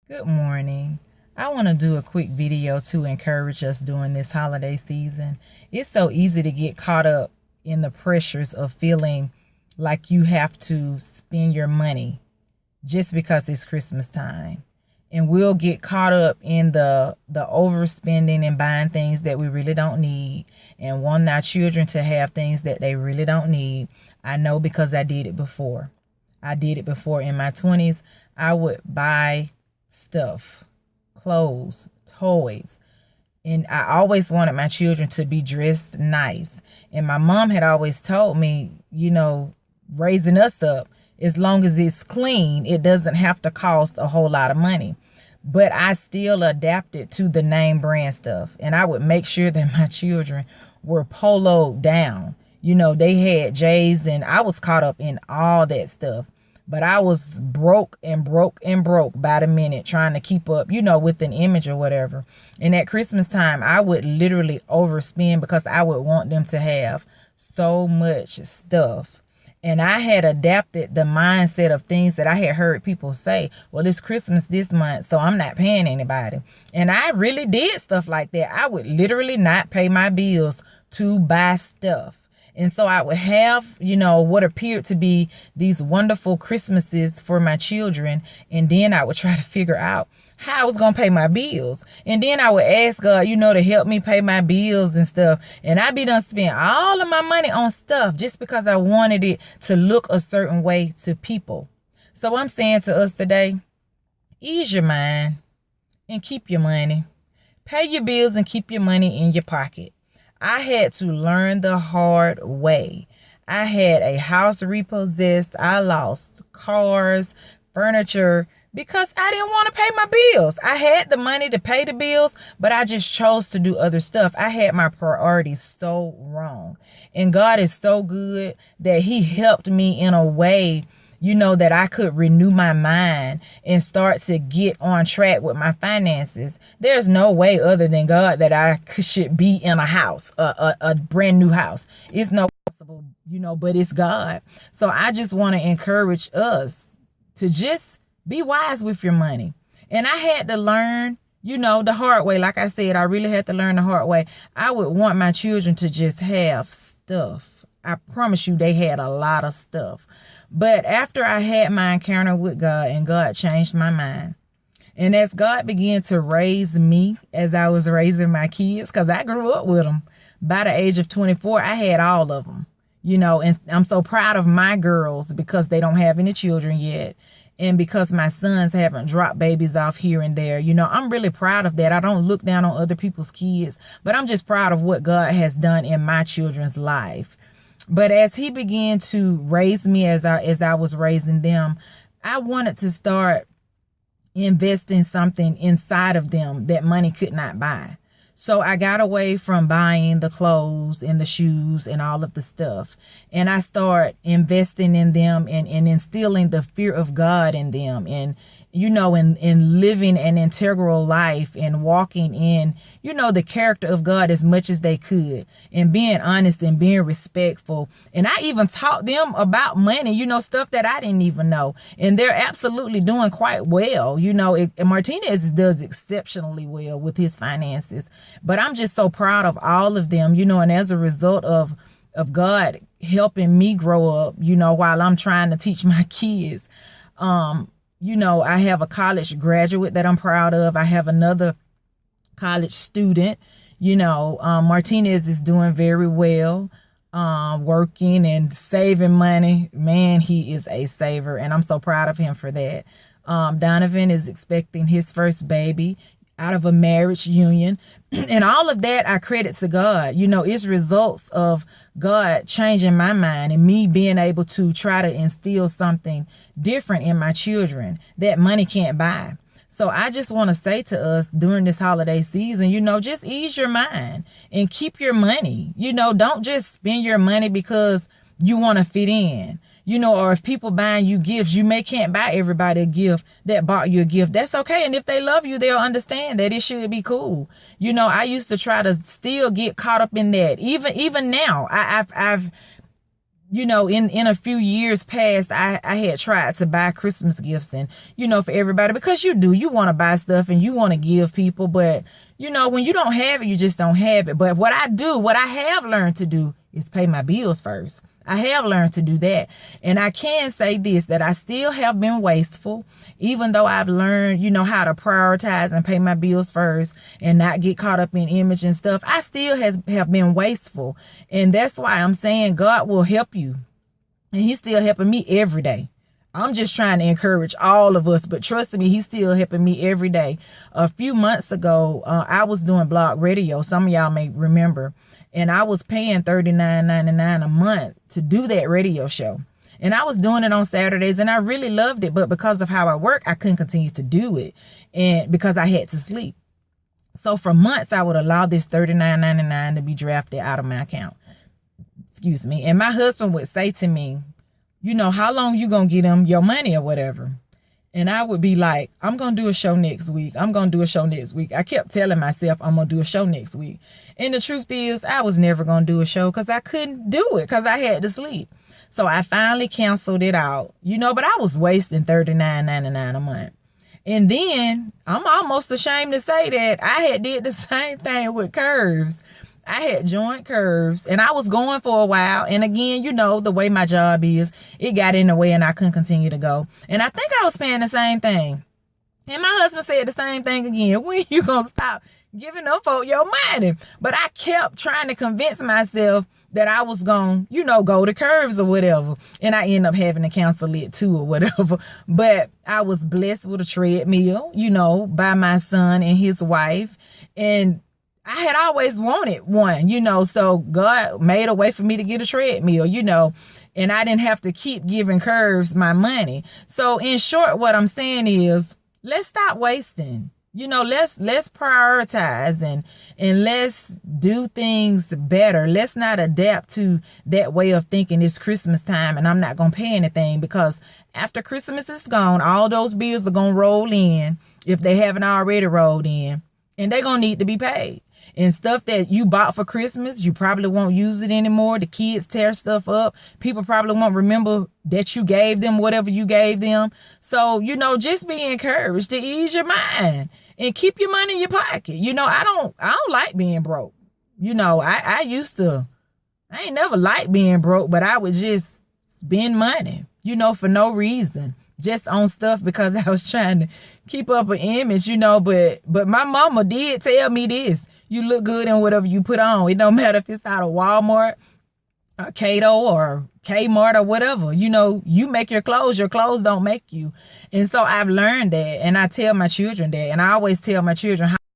Good morning. I want to do a quick video to encourage us during this holiday season. It's so easy to get caught up in the pressures of feeling like you have to spend your money just because it's Christmas time. And we'll get caught up in the overspending and buying things that we really don't need and wanting our children to have things that they really don't need. I know because I did it before. I did it before in my 20s. I would buy stuff, clothes, toys. And I always wanted my children to be dressed nice. And my mom had always told me, raising us up, as long as it's clean, it doesn't have to cost a whole lot of money. But I still adapted to the name brand stuff. And I would make sure that my children were poloed down. They had J's and I was caught up in all that stuff. But I was broke and broke and broke by the minute trying to keep up, with an image or whatever. And at Christmas time, I would literally overspend because I would want them to have so much stuff. And I had adapted the mindset of things that I had heard people say, well, it's Christmas this month, so I'm not paying anybody. And I really did stuff like that. I would literally not pay my bills to buy stuff. And so I would have, what appeared to be these wonderful Christmases for my children. And then I would try to figure out how I was going to pay my bills. And then I would ask God, to help me pay my bills and stuff. And I'd be done spend all of my money on stuff just because I wanted it to look a certain way to people. So I'm saying to us today, ease your mind and keep your money. Pay your bills and keep your money in your pocket. I had to learn the hard way. I had a house repossessed. I lost cars, furniture, because I didn't want to pay my bills. I had the money to pay the bills, but I just chose to do other stuff. I had my priorities so wrong. And God is so good that He helped me in a way that I could renew my mind and start to get on track with my finances. There's no way other than God that I should be in a house, a brand new house. It's no possible, but it's God. So I just want to encourage us to just be wise with your money. And I had to learn, the hard way. Like I said, I really had to learn the hard way. I would want my children to just have stuff. I promise you they had a lot of stuff. But after I had my encounter with God and God changed my mind, and as God began to raise me as I was raising my kids, because I grew up with them, by the age of 24, I had all of them, and I'm so proud of my girls because they don't have any children yet. And because my sons haven't dropped babies off here and there, I'm really proud of that. I don't look down on other people's kids, but I'm just proud of what God has done in my children's life. But as He began to raise me as I was raising them, I wanted to start investing something inside of them that money could not buy. So I got away from buying the clothes and the shoes and all of the stuff. And I started investing in them and instilling the fear of God in them and, in living an integral life and walking in, the character of God as much as they could and being honest and being respectful. And I even taught them about money, stuff that I didn't even know. And they're absolutely doing quite well. Martinez does exceptionally well with his finances. But I'm just so proud of all of them, and as a result of God helping me grow up, while I'm trying to teach my kids, I have a college graduate that I'm proud of. I have another college student, Martinez is doing very well, working and saving money. Man, he is a saver and I'm so proud of him for that. Donovan is expecting his first baby out of a marriage union. And all of that I credit to God. It's results of God changing my mind and me being able to try to instill something different in my children that money can't buy. So I just want to say to us during this holiday season, just ease your mind and keep your money. Don't just spend your money because you want to fit in. Or if people buying you gifts, you can't buy everybody a gift that bought you a gift. That's okay. And if they love you, they'll understand that it should be cool. I used to try to still get caught up in that. Even now, I've you know, in a few years past, I had tried to buy Christmas gifts and, you know, for everybody, because you want to buy stuff and you want to give people. But, you know, when you don't have it, you just don't have it. But what I have learned to do is pay my bills first. I have learned to do that. And I can say this, that I still have been wasteful, even though I've learned, you know, how to prioritize and pay my bills first and not get caught up in image and stuff. I still have been wasteful. And that's why I'm saying God will help you. And he's still helping me every day. I'm just trying to encourage all of us, but trust me, he's still helping me every day. A few months ago, I was doing blog radio. Some of y'all may remember. And I was paying $39.99 a month to do that radio show. And I was doing it on Saturdays and I really loved it. But because of how I work, I couldn't continue to do it. And because I had to sleep. So for months, I would allow this $39.99 to be drafted out of my account. Excuse me. And my husband would say to me, you know, how long you gonna get them your money or whatever? And I would be like, I'm going to do a show next week. I'm going to do a show next week. I kept telling myself I'm going to do a show next week. And the truth is, I was never going to do a show because I couldn't do it because I had to sleep. So I finally canceled it out, you know, but I was wasting $39.99 a month. And then I'm almost ashamed to say that I had did the same thing with Curves. I had joined Curves and I was going for a while. And again, you know, the way my job is, it got in the way and I couldn't continue to go. And I think I was paying the same thing. And my husband said the same thing again. When you gonna stop giving up for your money? But I kept trying to convince myself that I was gonna, you know, go to Curves or whatever. And I ended up having to cancel it too or whatever. But I was blessed with a treadmill, you know, by my son and his wife. And I had always wanted one, you know, so God made a way for me to get a treadmill, you know, and I didn't have to keep giving Curves my money. So in short, what I'm saying is, let's stop wasting, you know, let's prioritize and let's do things better. Let's not adapt to that way of thinking it's Christmas time and I'm not going to pay anything, because after Christmas is gone, all those bills are going to roll in if they haven't already rolled in, and they're going to need to be paid. And stuff that you bought for Christmas, you probably won't use it anymore. The kids tear stuff up. People probably won't remember that you gave them whatever you gave them. So, you know, just be encouraged to ease your mind and keep your money in your pocket. You know, I don't like being broke. You know, I ain't never liked being broke, but I would just spend money, you know, for no reason, just on stuff because I was trying to keep up an image, you know, but my mama did tell me this. You look good in whatever you put on. It don't matter if it's out of Walmart or Cato or Kmart or whatever. You know, you make your clothes don't make you. And so I've learned that, and I tell my children that, and I always tell my children how